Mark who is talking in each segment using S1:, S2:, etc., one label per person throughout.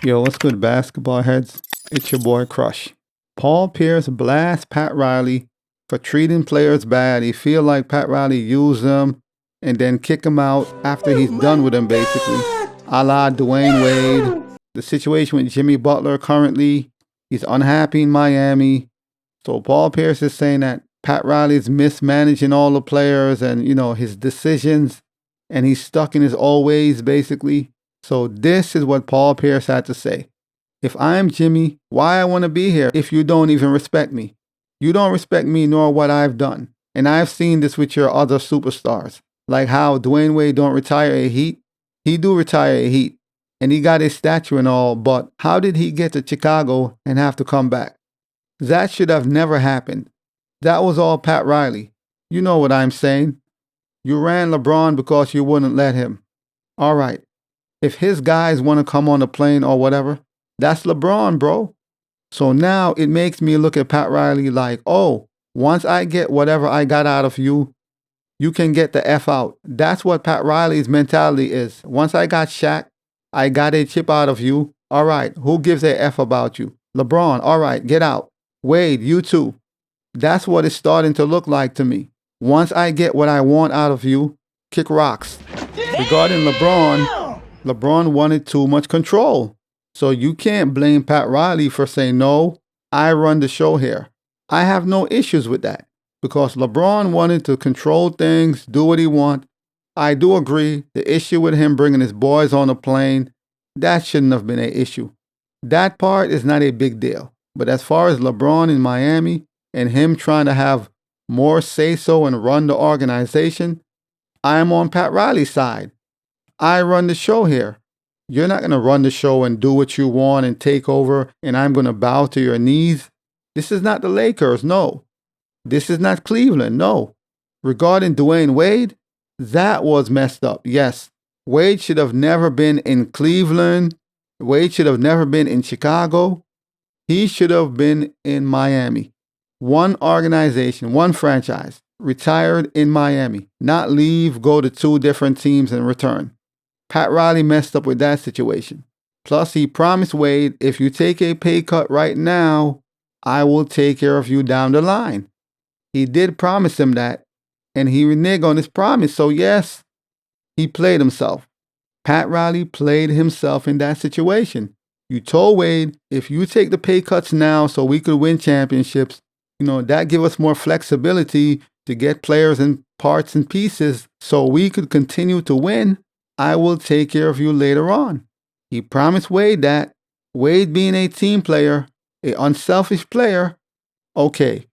S1: Yo, what's good, basketball heads? It's your boy Crush. Paul Pierce blasts Pat Riley for treating players bad. He feel like Pat Riley used them and then kick him out after he's done with them, basically. A la Dwayne Wade. The situation with Jimmy Butler currently, he's unhappy in Miami. So Paul Pierce is saying that Pat Riley is mismanaging all the players and, his decisions, and he's stuck in his old ways, basically. So this is what Paul Pierce had to say. If I'm Jimmy, why I want to be here if you don't even respect me? You don't respect me nor what I've done. And I've seen this with your other superstars. Like how Dwayne Wade don't retire a Heat. He do retire a Heat. And he got his statue and all, but how did he get to Chicago and have to come back? That should have never happened. That was all Pat Riley. You know what I'm saying. You ran LeBron because you wouldn't let him. All right. If his guys want to come on the plane or whatever, that's LeBron, bro. So now it makes me look at Pat Riley like, oh, once I get whatever I got out of you, you can get the F out. That's what Pat Riley's mentality is. Once I got Shaq, I got a chip out of you. All right, who gives a F about you? LeBron, all right, get out. Wade, you too. That's what it's starting to look like to me. Once I get what I want out of you, kick rocks. Regarding LeBron wanted too much control. So you can't blame Pat Riley for saying, no, I run the show here. I have no issues with that because LeBron wanted to control things, do what he wants. I do agree the issue with him bringing his boys on a plane, that shouldn't have been an issue. That part is not a big deal. But as far as LeBron in Miami and him trying to have more say-so and run the organization, I'm on Pat Riley's side. I run the show here. You're not going to run the show and do what you want and take over and I'm going to bow to your knees. This is not the Lakers, no. This is not Cleveland, no. Regarding Dwayne Wade, that was messed up, yes. Wade should have never been in Cleveland. Wade should have never been in Chicago. He should have been in Miami. One organization, one franchise, retired in Miami. Not leave, go to two different teams and return. Pat Riley messed up with that situation. Plus, he promised Wade, if you take a pay cut right now, I will take care of you down the line. He did promise him that, and he reneged on his promise. So yes, he played himself. Pat Riley played himself in that situation. You told Wade, if you take the pay cuts now so we could win championships, that give us more flexibility to get players and parts and pieces so we could continue to win. I will take care of you later on. He promised Wade that. Wade being a team player, an unselfish player, okay,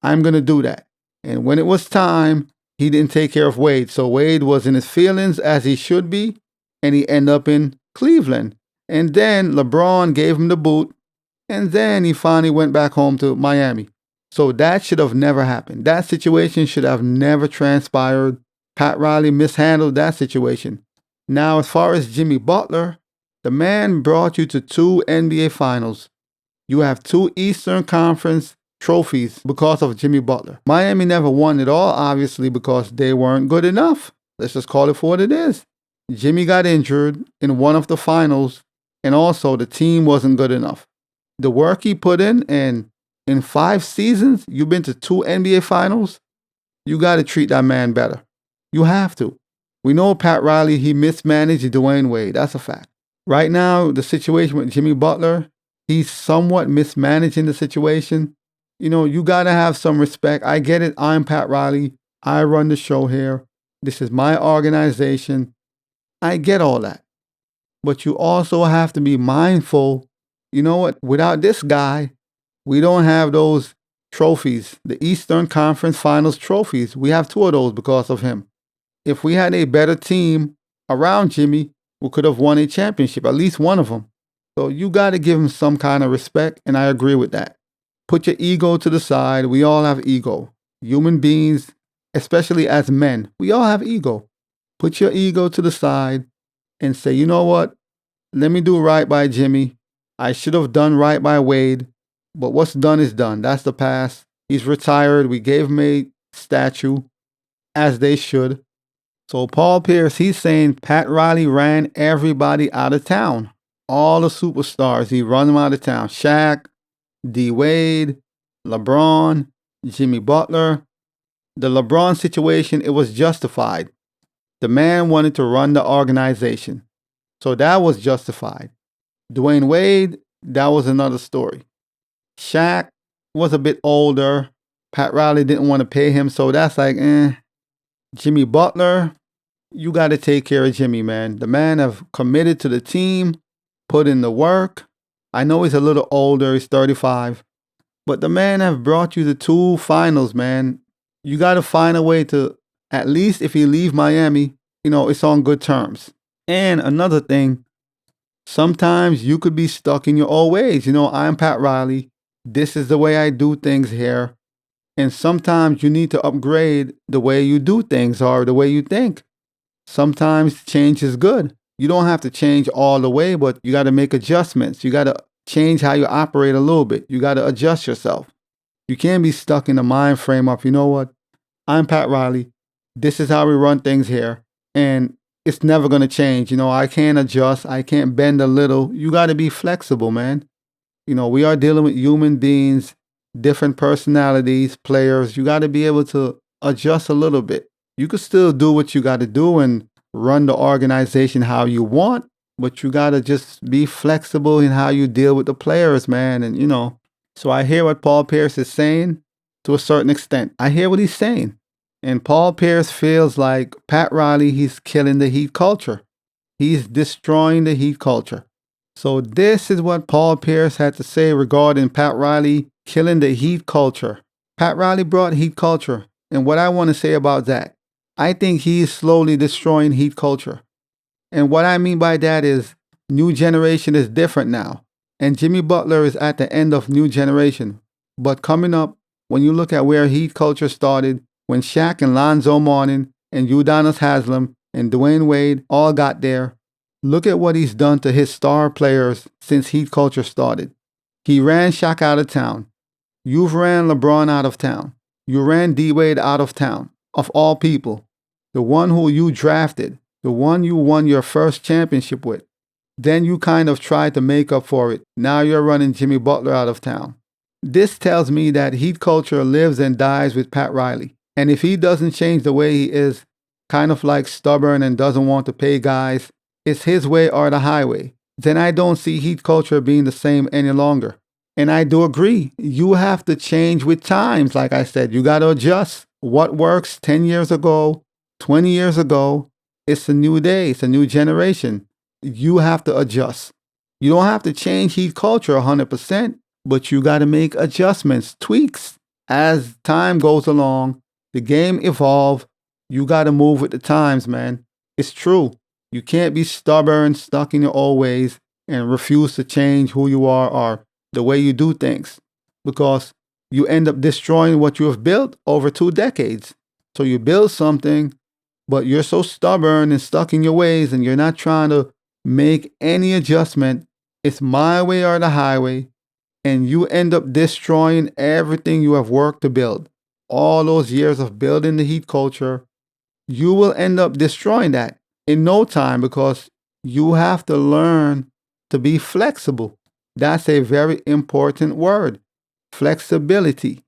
S1: I'm going to do that. And when it was time, he didn't take care of Wade. So Wade was in his feelings as he should be, and he ended up in Cleveland. And then LeBron gave him the boot, and then he finally went back home to Miami. So that should have never happened. That situation should have never transpired. Pat Riley mishandled that situation. Now, as far as Jimmy Butler, the man brought you to 2 NBA Finals. You have 2 Eastern Conference trophies because of Jimmy Butler. Miami never won it all, obviously, because they weren't good enough. Let's just call it for what it is. Jimmy got injured in one of the finals, and also the team wasn't good enough. The work he put in, and in 5 seasons, you've been to 2 NBA Finals, you got to treat that man better. You have to. We know Pat Riley, he mismanaged Dwayne Wade. That's a fact. Right now, the situation with Jimmy Butler, he's somewhat mismanaging the situation. You got to have some respect. I get it. I'm Pat Riley. I run the show here. This is my organization. I get all that. But you also have to be mindful. You know what? Without this guy, we don't have those trophies, the Eastern Conference Finals trophies. We have 2 of those because of him. If we had a better team around Jimmy, we could have won a championship, at least one of them. So you got to give him some kind of respect, and I agree with that. Put your ego to the side. We all have ego. Human beings, especially as men, we all have ego. Put your ego to the side and say, you know what? Let me do right by Jimmy. I should have done right by Wade, but what's done is done. That's the past. He's retired. We gave him a statue, as they should. So Paul Pierce, he's saying Pat Riley ran everybody out of town. all the superstars. He run them out of town. Shaq, D. Wade, LeBron, Jimmy Butler. The LeBron situation, it was justified. The man wanted to run the organization. So that was justified. Dwayne Wade, that was another story. Shaq was a bit older. Pat Riley didn't want to pay him, so that's like, eh. Jimmy Butler, you got to take care of Jimmy, man. The man have committed to the team, put in the work. I know he's a little older, he's 35, but the man have brought you the 2 finals, man. You got to find a way to, at least if you leave Miami, it's on good terms. And another thing, sometimes you could be stuck in your old ways. I'm Pat Riley. This is the way I do things here. And sometimes you need to upgrade the way you do things or the way you think. Sometimes change is good. You don't have to change all the way, but you got to make adjustments. You got to change how you operate a little bit. You got to adjust yourself. You can't be stuck in the mind frame of, you know what? I'm Pat Riley. This is how we run things here. And it's never going to change. I can't adjust. I can't bend a little. You got to be flexible, man. We are dealing with human beings, different personalities, players. You got to be able to adjust a little bit. You could still do what you got to do and run the organization how you want, but you got to just be flexible in how you deal with the players, man. And, so I hear what Paul Pierce is saying to a certain extent. I hear what he's saying. And Paul Pierce feels like Pat Riley, he's killing the Heat culture. He's destroying the Heat culture. So this is what Paul Pierce had to say regarding Pat Riley killing the Heat culture. Pat Riley brought Heat culture. And what I want to say about that, I think he's slowly destroying Heat culture. And what I mean by that is new generation is different now. And Jimmy Butler is at the end of new generation. But coming up, when you look at where Heat culture started, when Shaq and Lonzo Mourning and Udonis Haslem and Dwayne Wade all got there, look at what he's done to his star players since Heat culture started. He ran Shaq out of town. You've ran LeBron out of town. You ran D. Wade out of town, of all people. The one who you drafted, the one you won your first championship with. Then you kind of tried to make up for it. Now you're running Jimmy Butler out of town. This tells me that Heat culture lives and dies with Pat Riley. And if he doesn't change the way he is, kind of like stubborn and doesn't want to pay guys, it's his way or the highway, then I don't see Heat culture being the same any longer. And I do agree. You have to change with times. Like I said, you got to adjust. What works 10 years ago, 20 years ago, it's a new day. It's a new generation. You have to adjust. You don't have to change Heat culture 100%, but you got to make adjustments, tweaks. As time goes along, the game evolves. You got to move with the times, man. It's true. You can't be stubborn, stuck in your old ways, and refuse to change who you are or the way you do things, because you end up destroying what you have built over 2 decades. So you build something, but you're so stubborn and stuck in your ways, and you're not trying to make any adjustment. It's my way or the highway, and you end up destroying everything you have worked to build. All those years of building the Heat culture, you will end up destroying that in no time, because you have to learn to be flexible. That's a very important word, flexibility.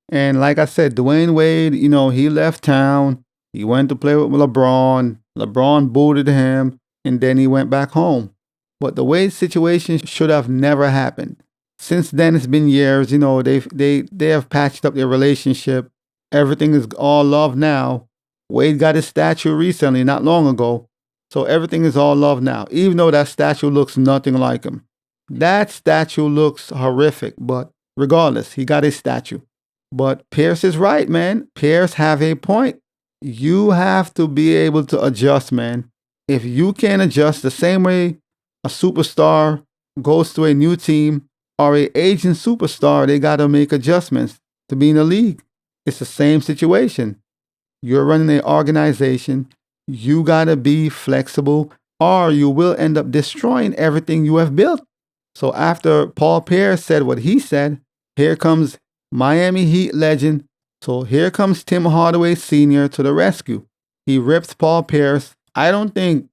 S1: And like I said, Dwayne Wade, he left town. He went to play with LeBron. LeBron booted him, and then he went back home. But the Wade situation should have never happened. Since then, it's been years. They have patched up their relationship. Everything is all love now. Wade got his statue recently, not long ago. So everything is all love now, even though that statue looks nothing like him. That statue looks horrific, but regardless, he got his statue. But Pierce is right, man. Pierce have a point. You have to be able to adjust, man. If you can't adjust the same way a superstar goes to a new team or an aging superstar, they got to make adjustments to be in the league. It's the same situation. You're running an organization. You got to be flexible, or you will end up destroying everything you have built. So after Paul Pierce said what he said, here comes Miami Heat legend. So here comes Tim Hardaway Sr. to the rescue. He rips Paul Pierce. I don't think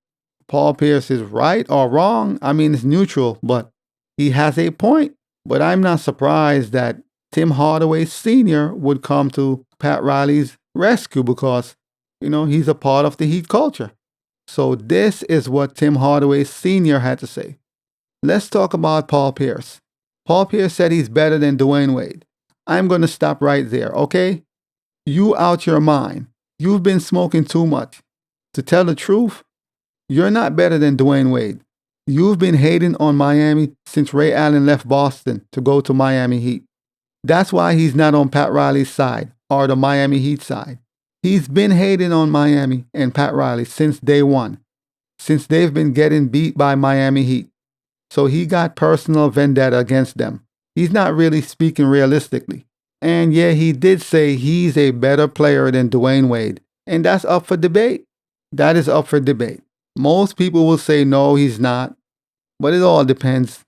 S1: Paul Pierce is right or wrong. I mean, it's neutral, but he has a point. But I'm not surprised that Tim Hardaway Sr. would come to Pat Riley's rescue because, he's a part of the Heat culture. So this is what Tim Hardaway Sr. had to say. Let's talk about Paul Pierce. Paul Pierce said he's better than Dwayne Wade. I'm going to stop right there, okay? You out your mind. You've been smoking too much. To tell the truth, you're not better than Dwayne Wade. You've been hating on Miami since Ray Allen left Boston to go to Miami Heat. That's why he's not on Pat Riley's side or the Miami Heat side. He's been hating on Miami and Pat Riley since day one, since they've been getting beat by Miami Heat. So he got personal vendetta against them. He's not really speaking realistically. And yeah, he did say he's a better player than Dwayne Wade. And that's up for debate. That is up for debate. Most people will say no, he's not. But it all depends.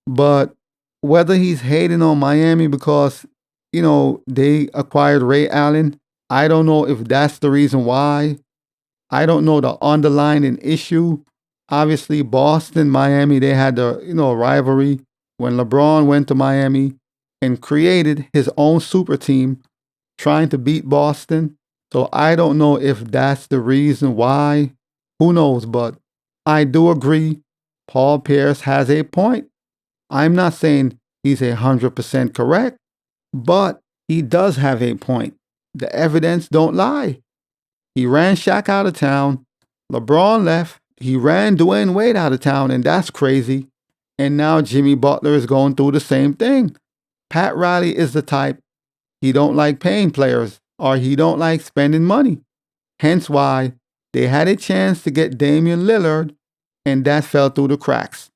S1: But whether he's hating on Miami because, they acquired Ray Allen, I don't know if that's the reason why. I don't know the underlying issue. Obviously, Boston, Miami, they had the, rivalry when LeBron went to Miami and created his own super team trying to beat Boston. So I don't know if that's the reason why. Who knows? But I do agree. Paul Pierce has a point. I'm not saying he's 100% correct, but he does have a point. The evidence don't lie. He ran Shaq out of town. LeBron left. He ran Dwayne Wade out of town, and that's crazy. And now Jimmy Butler is going through the same thing. Pat Riley is the type, he don't like paying players or he don't like spending money. Hence why they had a chance to get Damian Lillard, and that fell through the cracks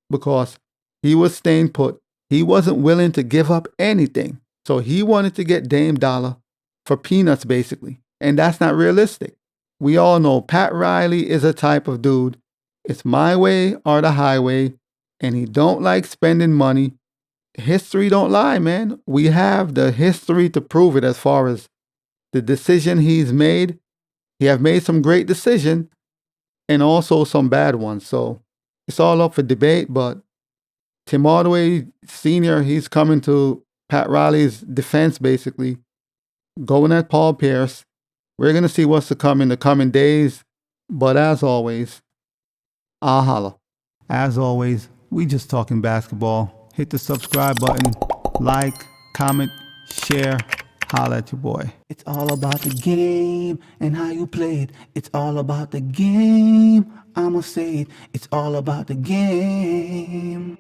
S1: because he was staying put. He wasn't willing to give up anything. So he wanted to get Dame Dollar for peanuts, basically. And that's not realistic. We all know Pat Riley is a type of dude. It's my way or the highway. And he don't like spending money. History don't lie, man. We have the history to prove it as far as the decision he's made. He have made some great decisions and also some bad ones. So it's all up for debate. But Tim Hardaway Sr., he's coming to Pat Riley's defense, basically, going at Paul Pierce. We're going to see what's to come in the coming days. But as always, I'll holla. As always, we just talking basketball. Hit the subscribe button, like, comment, share. Holla at your boy.
S2: It's all about the game and how you play it. It's all about the game. I'ma say it. It's all about the game.